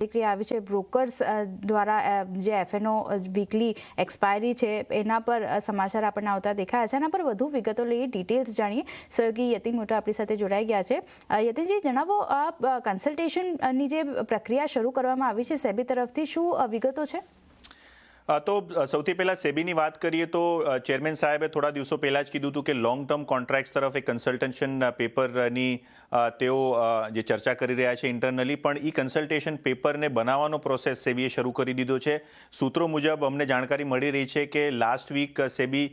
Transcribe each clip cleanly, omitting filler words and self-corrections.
પ્રતિક્રિયા આવી છે બ્રોકર્સ દ્વારા જે એફએનો વીકલી એક્સપાયરી છે એના પર સમાચાર આપણને આવતા દેખાયા છે। એના પર વધુ વિગતો લઈએ, ડિટેલ્સ જાણીએ। સહયોગી યતિન મોટા આપણી સાથે જોડાઈ ગયા છે। યતિનજી, જણાવો, આ કન્સલ્ટેશનની જે પ્રક્રિયા શરૂ કરવામાં આવી છે સેબી તરફથી, શું વિગતો છે? તો સૌથી પહેલાં સેબીની વાત કરીએ તો ચેરમેન સાહેબે થોડા દિવસો પહેલાં જ કીધું હતું કે લોંગ ટર્મ કોન્ટ્રાક્ટ્સ તરફ એક કન્સલ્ટેશન પેપરની તેઓ જે ચર્ચા કરી રહ્યા છે ઇન્ટરનલી, પણ એ કન્સલ્ટેશન પેપરને બનાવવાનો પ્રોસેસ સેબીએ શરૂ કરી દીધો છે। સૂત્રો મુજબ અમને જાણકારી મળી રહી છે કે લાસ્ટ વીક સેબી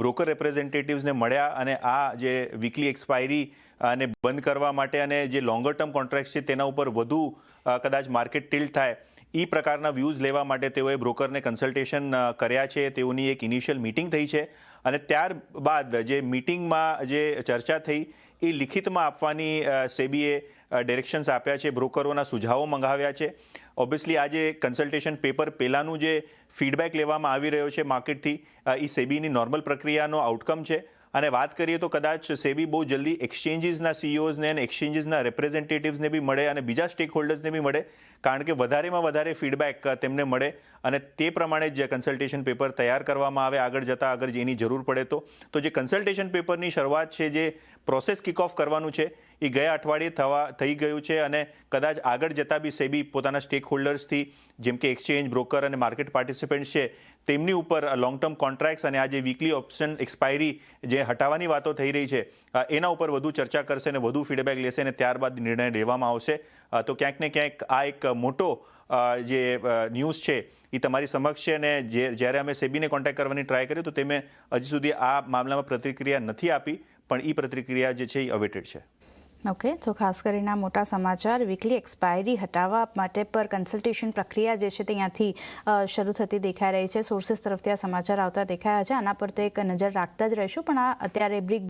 બ્રોકર રિપ્રેઝેન્ટેટિવ્સને મળ્યા અને આ જે વીકલી એક્સપાયરી અને બંધ કરવા માટે અને જે લોંગર ટર્મ કોન્ટ્રાક્ટ છે તેના ઉપર વધુ કદાચ માર્કેટ ટિલ્ટ થાય એ પ્રકારના વ્યૂઝ લેવા માટે તેઓએ બ્રોકરને કન્સલ્ટેશન કર્યા છે। તેઓની એક ઇનિશિયલ મિટિંગ થઈ છે અને ત્યારબાદ જે મિટિંગમાં જે ચર્ચા થઈ એ લિખિતમાં આપવાની સેબીએ ડિરેક્શન્સ આપ્યા છે, બ્રોકરોના સુઝાવો મંગાવ્યા છે। ઓબ્વિયસલી આ જે કન્સલ્ટેશન પેપર પહેલાંનું જે ફીડબેક લેવામાં આવી રહ્યો છે માર્કેટથી, એ સેબીની નોર્મલ પ્રક્રિયાનો આઉટકમ છે। અને વાત કરીએ તો કદાચ સેબી બહુ જલ્દી એક્સચેન્જીસના સીઈઓઝને અને એક્સચેન્જીસના રિપ્રેઝેન્ટેટિવ્સને બી મળે અને બીજા સ્ટેક હોલ્ડર્સને બી મળે, કારણ કે વધારેમાં વધારે ફીડબેક તેમને મળે અને તે પ્રમાણે જ કન્સલ્ટેશન પેપર તૈયાર કરવામાં આવે આગળ જતાં, અગર જેની જરૂર પડે તો જે કન્સલ્ટેશન પેપરની શરૂઆત છે, જે પ્રોસેસ કિક ઓફ કરવાનું છે, એ ગયા અઠવાડિયે થઈ ગયું છે અને કદાચ આગળ જતાં બી સેબી પોતાના સ્ટેક હોલ્ડર્સથી, જેમ કે એક્સચેન્જ, બ્રોકર અને માર્કેટ પાર્ટિસિપન્ટ્સ છે, તેમની ઉપર લોંગ ટર્મ કોન્ટ્રાક્ટ્સ અને આ જે વીકલી ઓપ્શન એક્સપાયરી જે હટાવવાની વાતો થઈ રહી છે એના ઉપર વધુ ચર્ચા કરશે અને વધુ ફીડબેક લેશે અને ત્યારબાદ નિર્ણય લેવામાં આવશે। તો ક્યાંક ને ક્યાંક આ એક મોટો જે ન્યૂઝ છે એ તમારી સમક્ષ છે અને જ્યારે અમે સેબીને કોન્ટેક્ટ કરવાની ટ્રાય કરી તો તેમે હજી સુધી આ મામલામાં પ્રતિક્રિયા નથી આપી, પણ એ પ્રતિક્રિયા જે છે એ અવેટેડ છે। ઓકે, તો ખાસ કરીને આ મોટા સમાચાર વીકલી એક્સપાયરી હટાવવા માટે પર કન્સલ્ટેશન પ્રક્રિયા જે છે તે અહીંયાથી શરૂ થતી દેખાઈ રહી છે। સોર્સિસ તરફથી આ સમાચાર આવતા દેખાયા છે, આના પર તો એક નજર રાખતા જ રહીશું, પણ આ અત્યારે બ્રેક